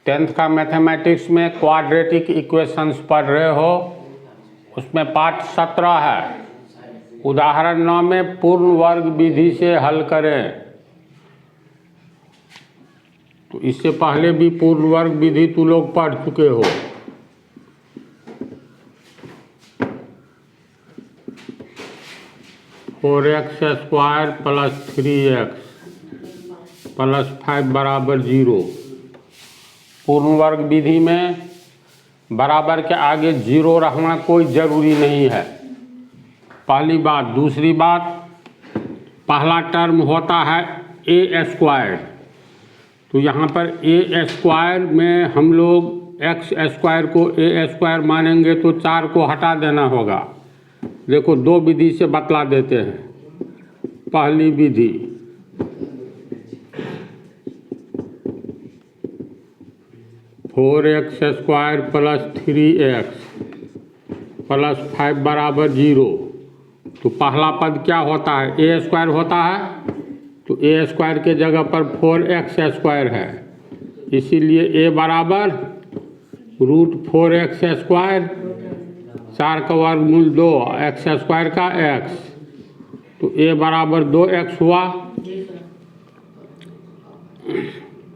10th का mathematics में quadratic equations पढ़ रहे हो, उसमें पाठ 17 है। उदाहरण 9 में पूर्ण वर्ग विधि से हल करें। तो इससे पहले भी पूर्ण वर्ग विधि तुम लोग पढ़ चुके हो। Four x square plus 3x plus 5 बराबर 0। पूर्ण वर्ग विधि में बराबर के आगे 0 रहना कोई ज़रूरी नहीं है, पहली बात। दूसरी बात, पहला टर्म होता है ए स्क्वायर, तो यहाँ पर ए स्क्वायर में हम लोग एक्स स्क्वायर को ए स्क्वायर मानेंगे तो 4 को हटा देना होगा। देखो, दो विधि से बतला देते हैं। पहली विधि, four x square plus 3x plus 5 बराबर 0। तो पहला पद क्या होता है? ए स्क्वायर होता है, तो ए स्क्वायर के जगह पर 4x स्क्वायर है, इसीलिए ए बराबर √4x स्क्वायर, 4 का वर्गमूल 2, एक्स स्क्वायर का x, तो ए बराबर 2x हुआ।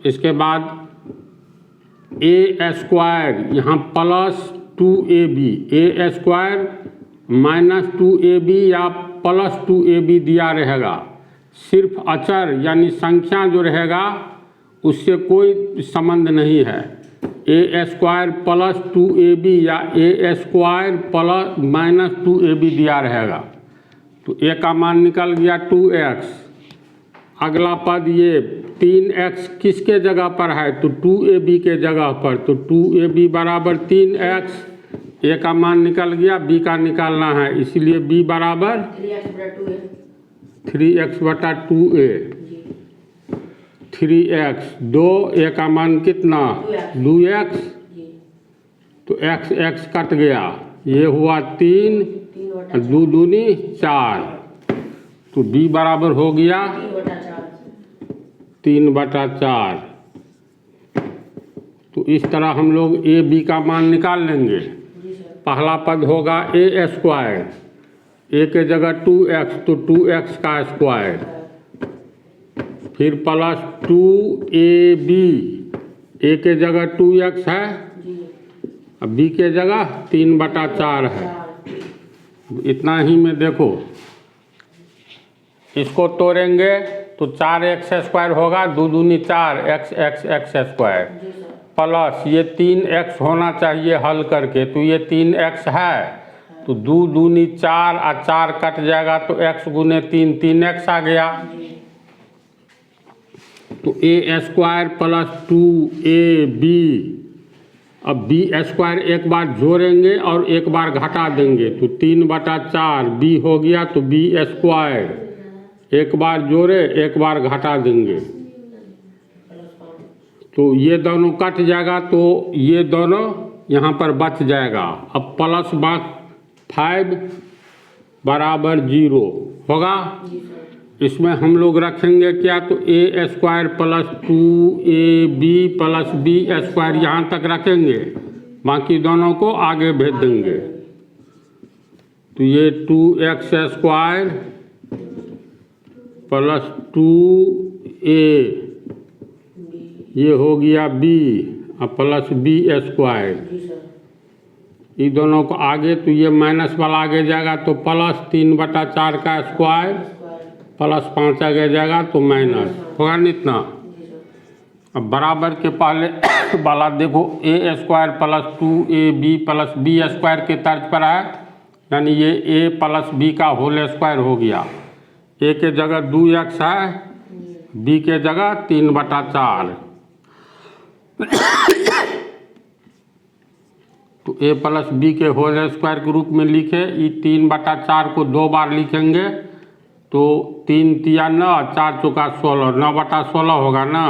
इसके बाद ए स्क्वायर यहाँ प्लस 2ab, ए स्क्वायर माइनस 2ab या प्लस 2ab दिया रहेगा। सिर्फ अचर यानी संख्या जो रहेगा उससे कोई संबंध नहीं है। ए स्क्वायर प्लस 2ab या ए स्क्वायर प्लस माइनस 2ab दिया रहेगा, तो ए का मान निकल गया 2x। अगला पद ये 3x किसके जगह पर है? तो 2ab के जगह पर, तो 2ab बराबर 3x। ए का मान निकल गया, बी का निकालना है, इसलिए बी बराबर 3x बटा 2a। 3x 2, ए का मान कितना? 2x, तो x कट गया, ये हुआ 3, 2 दूनी 4, तो b बराबर हो गया 3/4। तो इस तरह हम लोग a b का मान निकाल लेंगे। पहला पद होगा ए स्क्वायर, ए के जगह 2x, तो 2x का स्क्वायर, फिर प्लस 2ab, ए के जगह 2x है, अब b के जगह 3/4 है। इतना ही में देखो, इसको तोड़ेंगे तो 4x स्क्वायर होगा, 2 दूनी 4, x स्क्वायर, प्लस ये 3x होना चाहिए हल करके, तो ये 3x है, तो 2 दूनी 4 और 4 कट जाएगा, तो x गुने 3, 3x आ गया। तो ए स्क्वायर प्लस 2ab, अब बी स्क्वायर एक बार जोड़ेंगे और एक बार घटा देंगे, तो 3/4 बी हो गया, तो बी स्क्वायर एक बार जोड़े एक बार घटा देंगे, तो ये दोनों कट जाएगा, तो ये दोनों यहाँ पर बच जाएगा। अब प्लस 5 बराबर 0 होगा। इसमें हम लोग रखेंगे क्या? तो a square plus 2ab plus b square यहाँ तक रखेंगे, बाकी दोनों को आगे भेज देंगे। तो ये 2x स्क्वायर प्लस 2a, ये हो गया b और प्लस b स्क्वायर, ये दोनों को आगे, तो ये माइनस वाला आगे जाएगा, तो प्लस 3/4 का स्क्वायर प्लस 5 आगे जाएगा, तो माइनस होगा इतना। अब बराबर के पहले वाला देखो, a square plus 2ab plus b square के तर्ज पर है, यानी ये a प्लस b का होल स्क्वायर हो गया। ए के जगह 2x है, b के जगह 3/4, तो a प्लस b के होल स्क्वायर के रूप में लिखे। ये 3/4 को 2 बार लिखेंगे, तो 3 तिया 9, 4 चौका 16, 9/16 होगा ना,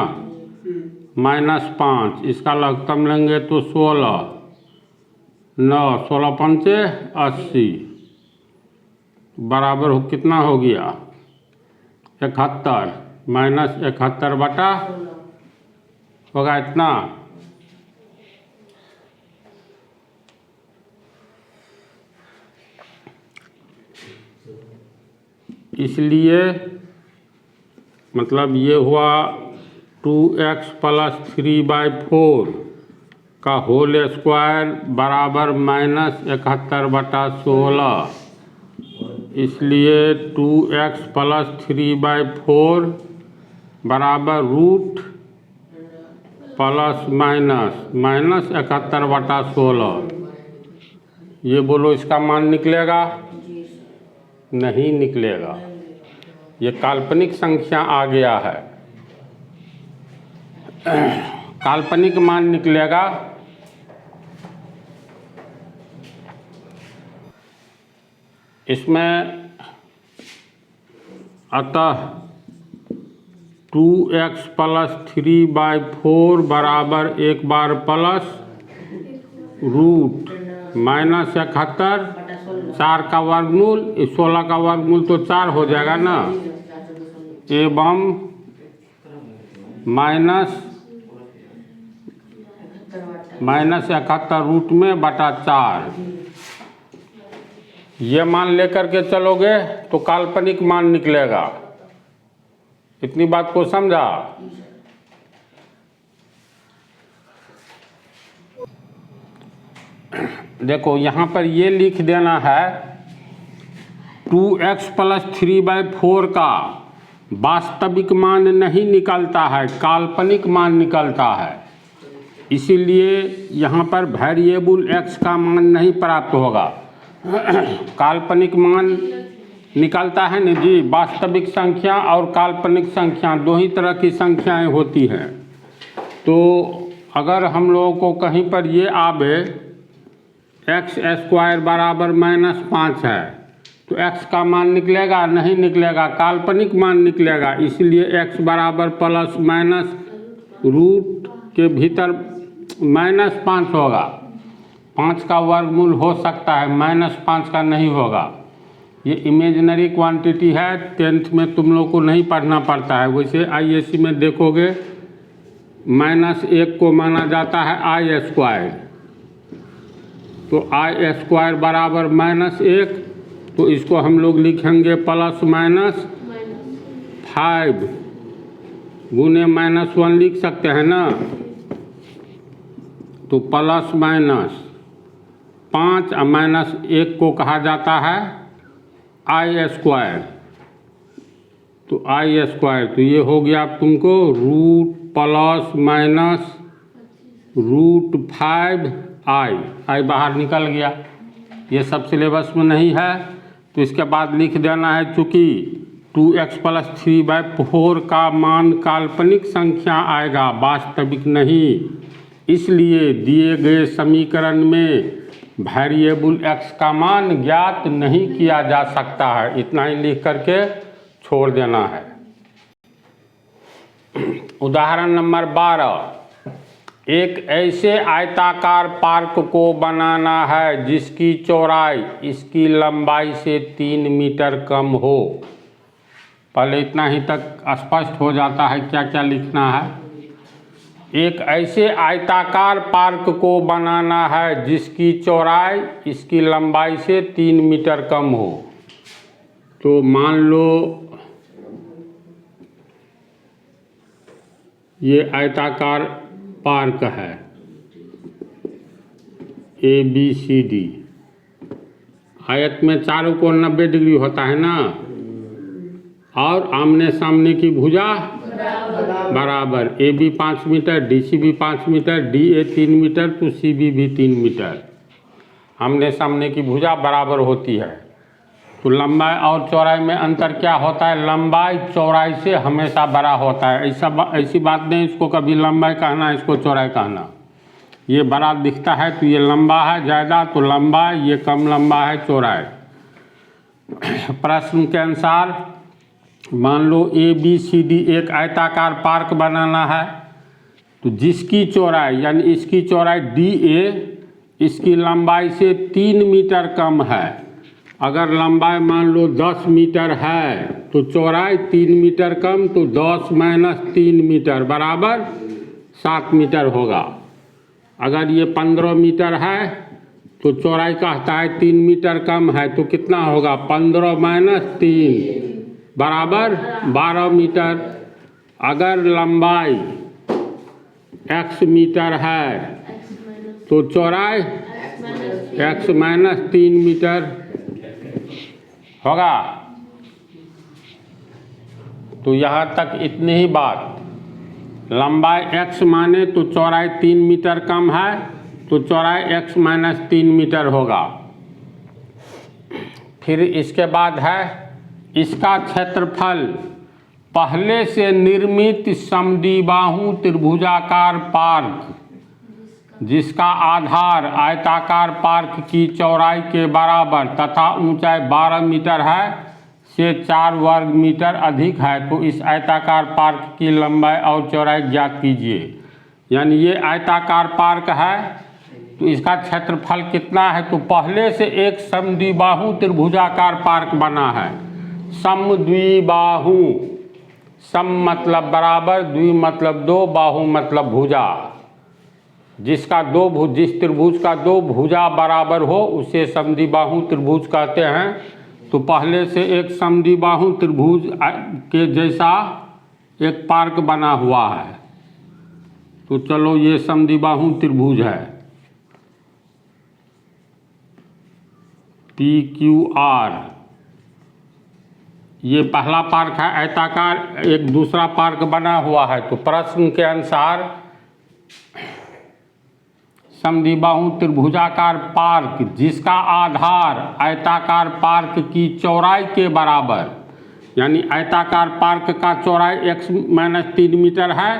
-5, इसका लघुत्तम लेंगे तो 16, 9, 16 पंचे 80, बराबर हो कितना हो गया? 71, -71 बटा होगा इतना इसलिए मतलब ये हुआ 2x + 3/4 का होल स्क्वायर बराबर -71/16। इसलिए 2x + 3/4 बराबर रूट प्लस माइनस 71/16। ये बोलो इसका मान निकलेगा? नहीं निकलेगा, ये काल्पनिक संख्या आ गया है। काल्पनिक मान निकलेगा इसमें, अतः 2x + 3/4 बराबर एक बार प्लस रूट -71, 4 का वर्गमूल, 16 का वर्गमूल तो 4 हो जाएगा ना, एवं -71/4। ये मान लेकर के चलोगे तो काल्पनिक मान निकलेगा। इतनी बात को समझा? देखो यहाँ पर ये लिख देना है 2x + 3/4 का वास्तविक मान नहीं निकलता है, काल्पनिक मान निकलता है। इसीलिए यहाँ पर वेरिएबल x का मान नहीं प्राप्त होगा, काल्पनिक मान निकलता है ना जी। वास्तविक संख्या और काल्पनिक संख्या दो ही तरह की संख्याएं होती हैं। तो अगर हम लोगों को कहीं पर ये आवे x² बराबर -5 है तो x का मान निकलेगा? नहीं निकलेगा, काल्पनिक मान निकलेगा। इसलिए x बराबर प्लस माइनस रूट के भीतर -5 होगा। 5 का वर्गमूल हो सकता है, -5 का नहीं होगा। ये इमेजिनरी क्वांटिटी है, 10th में तुम लोग को नहीं पढ़ना पड़ता है। वैसे ISC में देखोगे -1 को माना जाता है I², तो I² बराबर -1, तो इसको हम लोग लिखेंगे +- 5 गुने -1 लिख सकते हैं ना, तो +- 5 और -1 को कहा जाता है I²। तो I², तो ये हो गया तुमको रूट +- √5I बाहर निकल गया। ये सब सिलेबस में नहीं है, तो इसके बाद लिख देना है चूँकि 2x + 3/4 का मान काल्पनिक संख्या आएगा, वास्तविक नहीं। इसलिए दिए गए समीकरण में वेरिएबल x का मान ज्ञात नहीं किया जा सकता है। इतना ही लिख करके छोड़ देना है। उदाहरण नंबर 12, एक ऐसे आयताकार पार्क को बनाना है जिसकी चौड़ाई इसकी लंबाई से 3 मीटर कम हो। पहले इतना ही तक स्पष्ट हो जाता है क्या क्या लिखना है। एक ऐसे आयताकार पार्क को बनाना है जिसकी चौड़ाई इसकी लंबाई से 3 मीटर कम हो। तो मान लो ये आयताकार पार्क है ABCD। आयत में चारों कोण 90 डिग्री होता है ना, और आमने सामने की भुजा बराबर। AB 5 मीटर, DC भी 5 मीटर, DA 3 मीटर, तो CB भी 3 मीटर। आमने सामने की भुजा बराबर होती है। तो लंबाई और चौड़ाई में अंतर क्या होता है? लंबाई चौड़ाई से हमेशा बड़ा होता है। ऐसी बात नहीं इसको कभी लंबाई कहना, इसको चौड़ाई कहना। ये बड़ा दिखता है तो ये लंबा है ज़्यादा, तो लंबा, ये कम लंबा है चौड़ाई। प्रश्न के अनुसार मान लो ABCD एक आयताकार पार्क बनाना है, तो जिसकी चौड़ाई यानी इसकी चौड़ाई DA इसकी लंबाई से 3 मीटर कम है। अगर लंबाई मान लो 10 मीटर है तो चौड़ाई 3 मीटर कम, तो 10 - 3 मीटर बराबर 7 मीटर होगा। अगर ये 15 मीटर है तो चौड़ाई कहता है 3 मीटर कम है, तो कितना होगा? 15 - 3 बराबर 12 मीटर। अगर लंबाई x मीटर है तो चौड़ाई x माइनस 3 मीटर होगा। तो यहाँ तक इतनी ही बात। लंबाई x माने तो चौड़ाई 3 मीटर कम है, तो चौड़ाई x माइनस 3 मीटर होगा। फिर इसके बाद है इसका क्षेत्रफल पहले से निर्मित समद्विबाहु त्रिभुजाकार पार्क जिसका आधार आयताकार पार्क की चौड़ाई के बराबर तथा ऊंचाई 12 मीटर है से 4 वर्ग मीटर अधिक है, तो इस आयताकार पार्क की लंबाई और चौड़ाई ज्ञात कीजिए। यानी ये आयताकार पार्क है तो इसका क्षेत्रफल कितना है, तो पहले से एक समद्विबाहु त्रिभुजाकार पार्क बना है। समद्विबाहु, सम मतलब बराबर, द्वि मतलब दो, बाहु मतलब भुजा। जिसका जिस त्रिभुज का दो भुजा बराबर हो उसे समद्विबाहु त्रिभुज कहते हैं। तो पहले से एक समद्विबाहु त्रिभुज के जैसा एक पार्क बना हुआ है। तो चलो ये समद्विबाहु त्रिभुज है PQR। ये पहला पार्क है आयताकार, एक दूसरा पार्क बना हुआ है। तो प्रश्न के अनुसार समद्विबाहु त्रिभुजाकार पार्क जिसका आधार आयताकार पार्क की चौड़ाई के बराबर, यानी आयताकार पार्क का चौड़ाई x माइनस 3 मीटर है।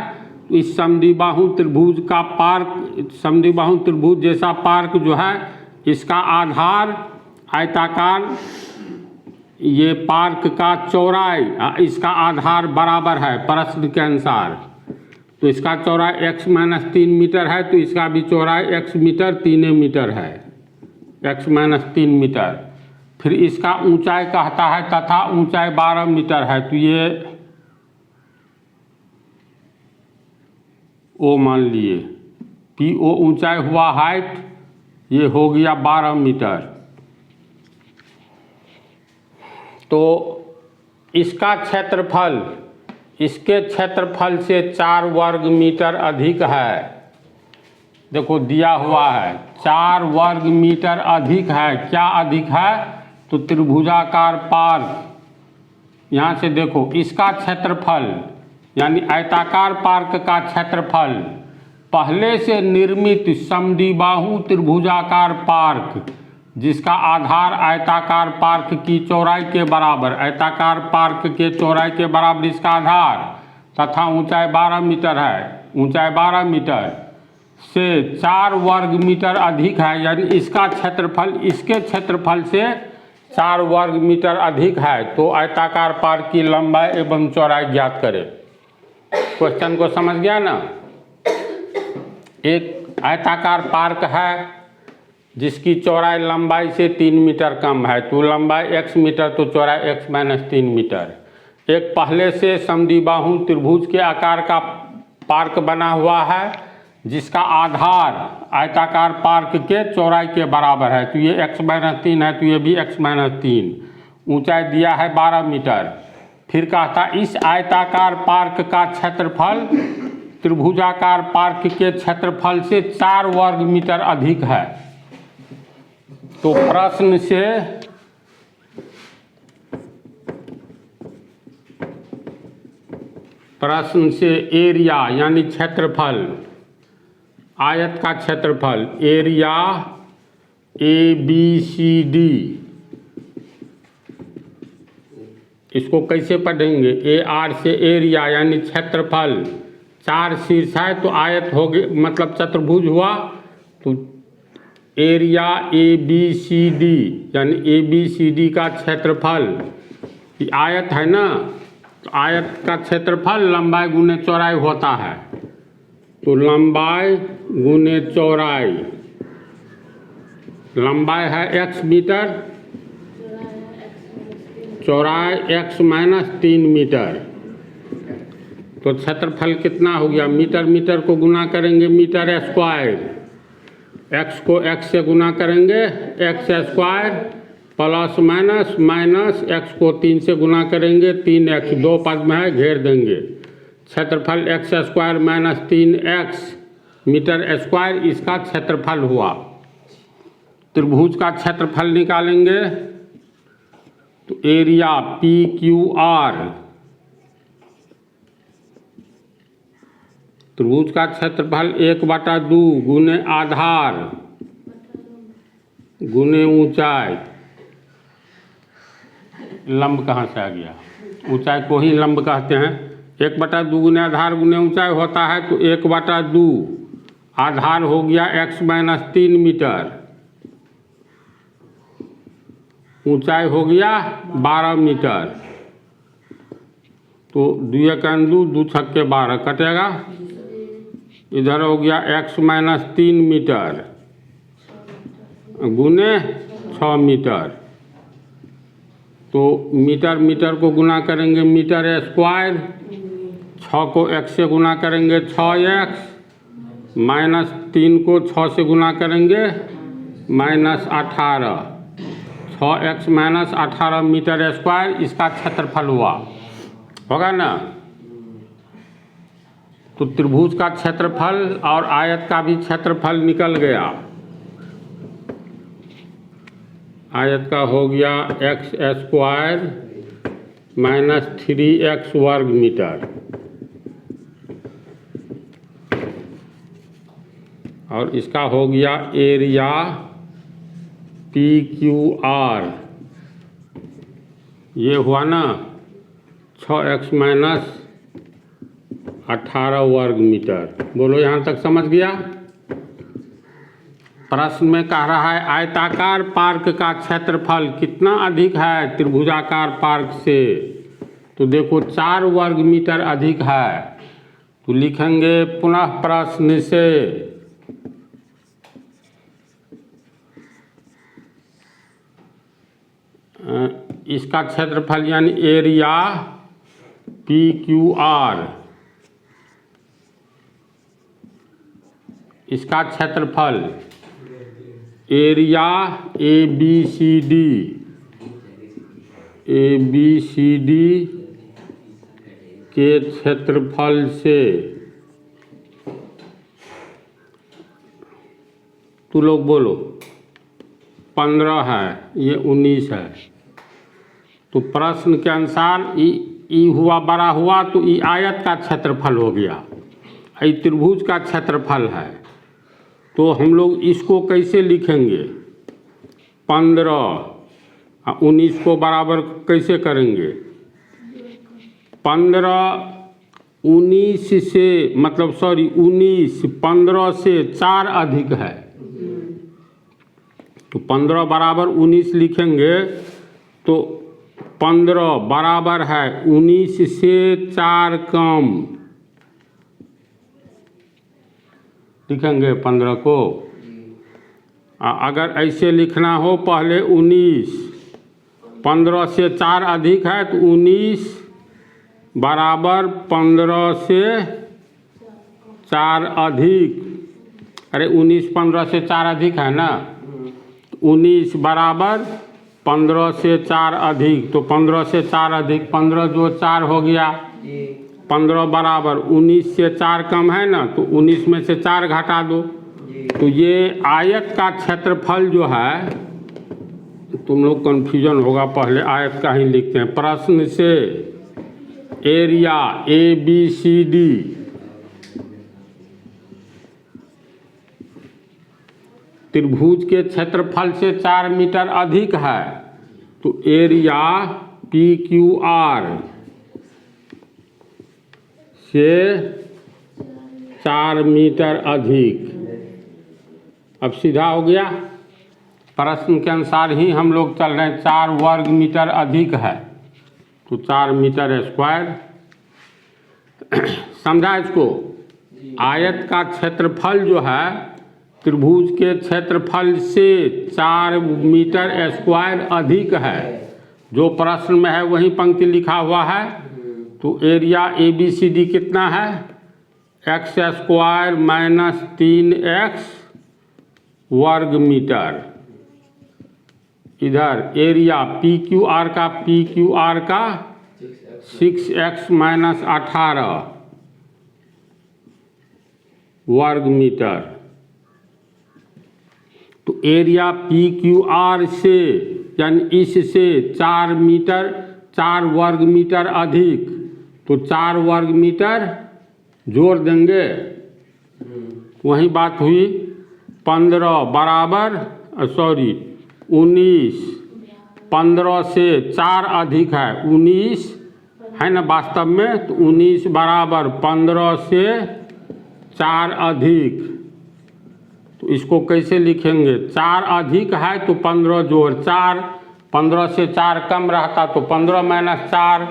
तो इस समद्विबाहु त्रिभुज का पार्क, समद्विबाहु त्रिभुज जैसा पार्क जो है इसका आधार आयताकार, ये पार्क का चौड़ाई इसका आधार बराबर है प्रश्न के अनुसार। तो इसका चौड़ाई x माइनस 3 मीटर है तो इसका भी चौड़ाई x मीटर 3 मीटर है, x माइनस 3 मीटर। फिर इसका ऊंचाई कहता है तथा ऊंचाई 12 मीटर है, तो ये O मान लिए, PO ऊंचाई हुआ हाइट, ये हो गया 12 मीटर। तो इसका क्षेत्रफल इसके क्षेत्रफल से 4 वर्ग मीटर अधिक है। देखो दिया हुआ है 4 वर्ग मीटर अधिक है। क्या अधिक है, तो त्रिभुजाकार पार्क। यहाँ से देखो इसका क्षेत्रफल यानी आयताकार पार्क का क्षेत्रफल पहले से निर्मित समद्विबाहु त्रिभुजाकार पार्क जिसका आधार आयताकार पार्क की चौड़ाई के बराबर, आयताकार पार्क के चौड़ाई के बराबर इसका आधार तथा ऊंचाई 12 मीटर है, ऊंचाई 12 मीटर से 4 वर्ग मीटर अधिक है। यानी इसका क्षेत्रफल इसके क्षेत्रफल से 4 वर्ग मीटर अधिक है। तो आयताकार पार्क की लंबाई एवं चौड़ाई ज्ञात करें। क्वेश्चन को समझ गया ना। एक आयताकार पार्क है जिसकी चौड़ाई लंबाई से 3 मीटर कम है, तो लंबाई x मीटर तो चौड़ाई x माइनस 3 मीटर। एक पहले से समद्विबाहु त्रिभुज के आकार का पार्क बना हुआ है जिसका आधार आयताकार पार्क के चौड़ाई के बराबर है, तो ये x माइनस 3 है, तो ये भी x माइनस 3। ऊंचाई दिया है 12 मीटर। फिर कहता इस आयताकार पार्क का क्षेत्रफल त्रिभुजाकार पार्क के क्षेत्रफल से 4 वर्ग मीटर अधिक है। तो प्रश्न से एरिया यानी क्षेत्रफल, आयत का क्षेत्रफल, एरिया ABCD, इसको कैसे पढ़ेंगे, AR से एरिया यानी क्षेत्रफल, 4 शीर्ष है तो आयत हो गया, मतलब चतुर्भुज हुआ। तो एरिया ABCD यानी ABCD का क्षेत्रफल, ये आयत है ना, तो आयत का क्षेत्रफल लंबाई गुने चौड़ाई होता है। तो लंबाई गुने चौड़ाई, लंबाई है x मीटर, चौड़ाई x माइनस 3 मीटर। तो क्षेत्रफल कितना हो गया, मीटर मीटर को गुना करेंगे मीटर स्क्वायर, x को x से गुना करेंगे x square plus minus minus x को 3 से गुना करेंगे, 3x 2 पद में है, घेर देंगे। क्षेत्रफल x square minus 3x metre square, इसका क्षेत्रफल हुआ। त्रिभुज का क्षेत्रफल निकालेंगे तो एरिया PQR, त्रिभुज का क्षेत्रफल 1/2 गुने आधार गुने ऊंचाई। लंब कहाँ से आ गया? ऊंचाई को ही लंब कहते हैं। 1/2 गुने आधार गुने ऊंचाई होता है, तो 1/2 आधार हो गया x माइनस 3 मीटर, ऊंचाई हो गया 12 मीटर। तो 2 2 2 छक्के 12 कटेगा, इधर हो गया x माइनस 3 मीटर गुने 6 मीटर। तो मीटर मीटर को गुना करेंगे मीटर स्क्वायर, 6 को x से गुना करेंगे 6x, माइनस 3 को 6 से गुना करेंगे minus 18, 6x minus 18 metre square, इसका क्षेत्रफल हुआ। होगा ना? तो त्रिभुज का क्षेत्रफल और आयत का भी क्षेत्रफल निकल गया। आयत का हो गया x स्क्वायर माइनस 3x वर्ग मीटर, और इसका हो गया एरिया PQR, ये हुआ ना 6x माइनस 18 वर्ग मीटर। बोलो यहाँ तक समझ गया? प्रश्न में कह रहा है आयताकार पार्क का क्षेत्रफल कितना अधिक है त्रिभुजाकार पार्क से? तो देखो 4 वर्ग मीटर अधिक है। तो लिखेंगे पुनः प्रश्न से इसका क्षेत्रफल यानी एरिया PQR, इसका क्षेत्रफल एरिया ABCD के क्षेत्रफल से। तू लोग बोलो 15 है, ये 19 है। तो प्रश्न के अनुसार ई हुआ बड़ा हुआ, तो ई आयत का क्षेत्रफल हो गया, ई त्रिभुज का क्षेत्रफल है। तो हम लोग इसको कैसे लिखेंगे? 15 और 19 को बराबर कैसे करेंगे? 19 से मतलब 19 15 से 4 अधिक है, तो 15 बराबर 19 लिखेंगे। तो 15 बराबर है 19 से 4 कम, लिखेंगे 15 को। अगर ऐसे लिखना हो पहले 19, 15 से 4 अधिक है, तो 19 बराबर 15 से 4 अधिक। अरे 19 15 से 4 अधिक है ना, 19 बराबर 15 से 4 अधिक। तो 15 से 4 अधिक 15 जो 4 हो गया, 15 बराबर 19 से 4 कम है ना, तो 19 में से 4 घटा दो। तो ये आयत का क्षेत्रफल जो है, तुम लोग कन्फ्यूजन होगा, पहले आयत का ही लिखते हैं। प्रश्न से एरिया ABCD त्रिभुज के क्षेत्रफल से 4 मीटर अधिक है, तो एरिया PQR से 4 मीटर अधिक। अब सीधा हो गया, प्रश्न के अनुसार ही हम लोग चल रहे हैं। 4 वर्ग मीटर अधिक है, तो 4 मीटर स्क्वायर। समझा इसको? आयत का क्षेत्रफल जो है त्रिभुज के क्षेत्रफल से 4 मीटर स्क्वायर अधिक है। जो प्रश्न में है वही पंक्ति लिखा हुआ है। तो एरिया ABCD कितना है? x स्क्वायर माइनस 3x वर्ग मीटर। इधर एरिया PQR का 6x माइनस 18 वर्ग मीटर। तो एरिया PQR से यानी इससे 4 वर्ग मीटर अधिक, तो 4 वर्ग मीटर जोड़ देंगे, वही बात हुई 15 बराबर 19, 15 से 4 अधिक है 19 है ना वास्तव में, तो 19 बराबर 15 से 4 अधिक। तो इसको कैसे लिखेंगे, 4 अधिक है तो 15 जोड़ 4, 15 से 4 कम रहता तो 15 माइनस 4।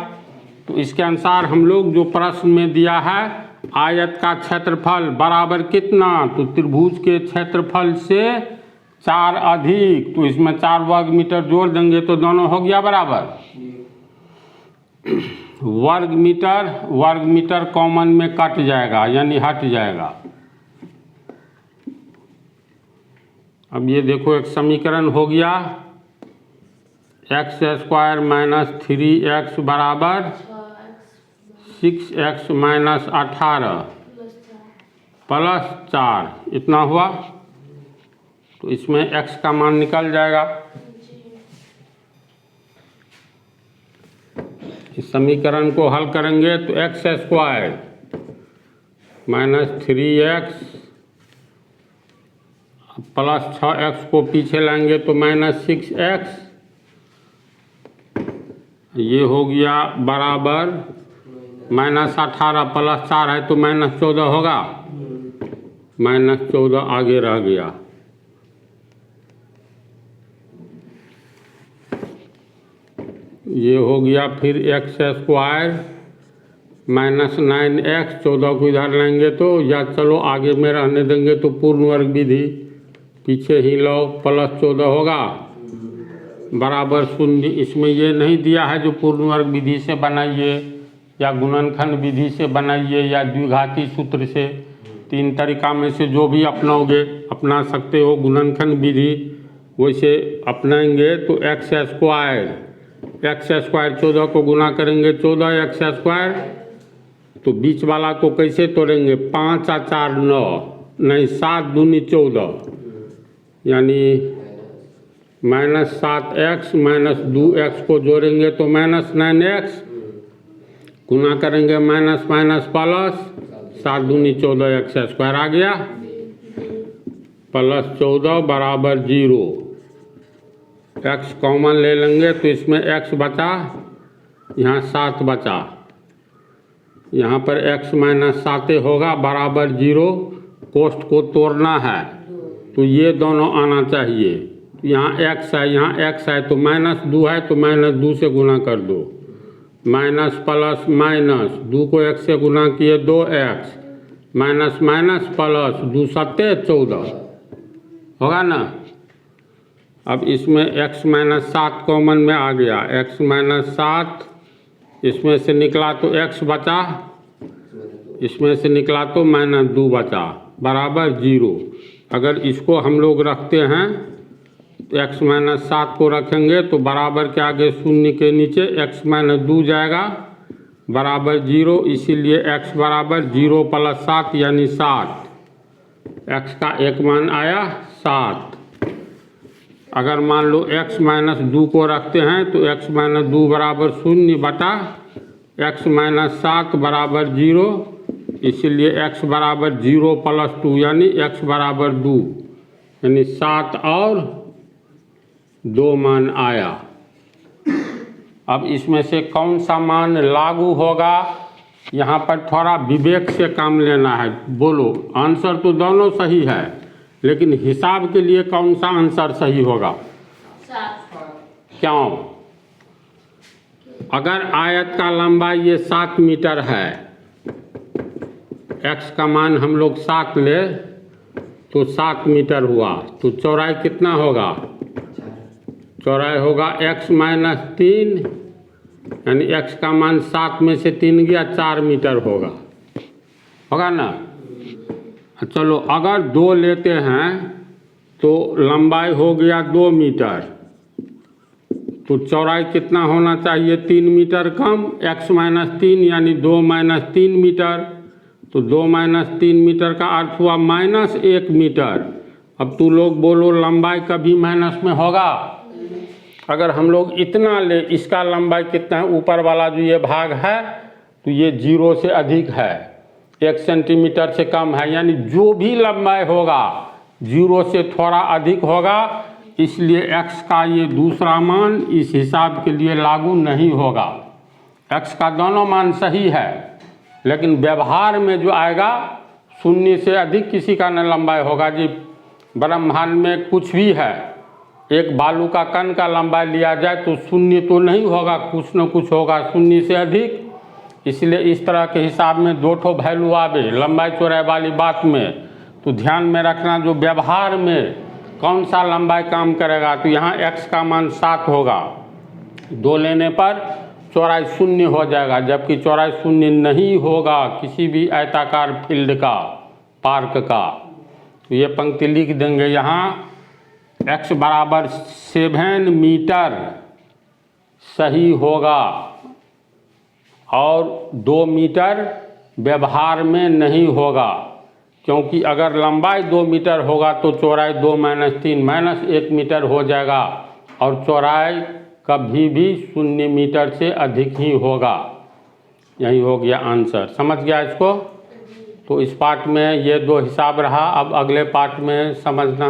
तो इसके अनुसार हम लोग जो प्रश्न में दिया है आयत का क्षेत्रफल बराबर कितना, तो त्रिभुज के क्षेत्रफल से 4 अधिक, तो इसमें 4 वर्ग मीटर जोड़ देंगे तो दोनों हो गया बराबर। वर्ग मीटर कॉमन में कट जाएगा यानी हट जाएगा। अब ये देखो एक समीकरण हो गया, x² माइनस 3x बराबर 6x माइनस 18 प्लस 4, इतना हुआ। तो इसमें x का मान निकल जाएगा। इस समीकरण को हल करेंगे तो x² minus 3x plus 6x को पीछे लाएंगे तो माइनस 6x, ये हो गया बराबर माइनस 18 प्लस 4 है तो माइनस 14 होगा, माइनस 14 आगे रह गया। ये हो गया फिर x² माइनस 9x, 14 को इधर लेंगे तो, या चलो आगे में रहने देंगे तो पूर्ण वर्ग विधि पीछे ही लो, प्लस 14 होगा बराबर 0। इसमें ये नहीं दिया है जो पूर्ण वर्ग विधि से बनाइए या गुणनखंड विधि से बनाइए या द्विघाती सूत्र से, 3 तरीका में से जो भी अपनाओगे अपना सकते हो। गुणनखंड विधि वैसे अपनाएंगे तो x² 14 को गुना करेंगे 14x², तो बीच वाला को कैसे तोड़ेंगे, 5 और 4 9, नहीं 7 दूनी 14, यानी माइनस 7x माइनस 2x को जोड़ेंगे तो माइनस 9x, गुना करेंगे माइनस माइनस प्लस, 7 दूनी 14 x² आ गया, प्लस 14 बराबर 0। x कॉमन ले लेंगे तो इसमें x बचा, यहाँ 7 बचा, यहाँ पर x माइनस 7 होगा बराबर 0। कोष्ठ को तोड़ना है तो ये दोनों आना चाहिए, यहाँ x है यहाँ x है, तो माइनस 2 है तो माइनस 2 से गुना कर दो, माइनस प्लस माइनस 2 को x से गुना किए 2x, माइनस माइनस प्लस 2 सत्ते 14 होगा ना। अब इसमें x माइनस 7 कॉमन में आ गया, x माइनस 7 इसमें से निकला तो x बचा, इसमें से निकला तो माइनस 2 बचा बराबर 0। अगर इसको हम लोग रखते हैं तो x माइनस 7 को रखेंगे तो बराबर के आगे शून्य के नीचे x माइनस 2 जाएगा बराबर 0, इसीलिए x बराबर 0 प्लस 7 यानी 7, x का एक मान आया 7। अगर मान लो x माइनस 2 को रखते हैं तो x माइनस 2 बराबर 0 बटा x माइनस 7 बराबर 0, इसीलिए x बराबर 0 प्लस 2 यानी x बराबर 2, यानी 7 और 2 मान आया। अब इसमें से कौन सा मान लागू होगा, यहाँ पर थोड़ा विवेक से काम लेना है। बोलो, आंसर तो दोनों सही है लेकिन हिसाब के लिए कौन सा आंसर सही होगा, क्यों? अगर आयत का लंबाई ये 7 मीटर है, x का मान हम लोग 7 ले तो 7 मीटर हुआ, तो चौड़ाई कितना होगा, चौड़ाई होगा x माइनस 3, यानी x का मान 7 में से 3 गया 4 मीटर होगा ना। चलो अगर 2 लेते हैं तो लंबाई हो गया 2 मीटर, तो चौड़ाई कितना होना चाहिए? 3 मीटर कम, x माइनस 3 यानी 2 माइनस 3 मीटर। तो 2 माइनस 3 मीटर का अर्थ हुआ माइनस 1 मीटर। अब तू लोग बोलो लंबाई कभी माइनस में होगा? अगर हम लोग इतना ले, इसका लंबाई कितना है? ऊपर वाला जो ये भाग है तो ये 0 से अधिक है, 1 सेंटीमीटर से कम है, यानी जो भी लंबाई होगा 0 से थोड़ा अधिक होगा, इसलिए x का ये दूसरा मान इस हिसाब के लिए लागू नहीं होगा। x का दोनों मान सही है, लेकिन व्यवहार में जो आएगा 0 से अधिक किसी का न लंबाई होगा जी। ब्रह्मांड में कुछ भी है, एक बालू का कण का लंबाई लिया जाए तो 0 तो नहीं होगा, कुछ न कुछ होगा 0 से अधिक। इसलिए इस तरह के हिसाब में 2 ठो वैल्यू आवे लंबाई चौड़ाई वाली बात में, तो ध्यान में रखना जो व्यवहार में कौन सा लंबाई काम करेगा। तो यहाँ x का मान 7 होगा, 2 लेने पर चौड़ाई 0 हो जाएगा, जबकि चौड़ाई 0 नहीं होगा किसी भी आयताकार फील्ड का, पार्क का। तो ये पंक्ति लिख देंगे यहाँ, x बराबर 7 मीटर सही होगा और 2 मीटर व्यवहार में नहीं होगा, क्योंकि अगर लंबाई 2 मीटर होगा तो चौड़ाई 2 माइनस 3 माइनस 1 मीटर हो जाएगा, और चौड़ाई कभी भी 0 मीटर से अधिक ही होगा। यही हो गया आंसर। समझ गया इसको? तो इस पार्ट में ये 2 हिसाब रहा, अब अगले पार्ट में समझना।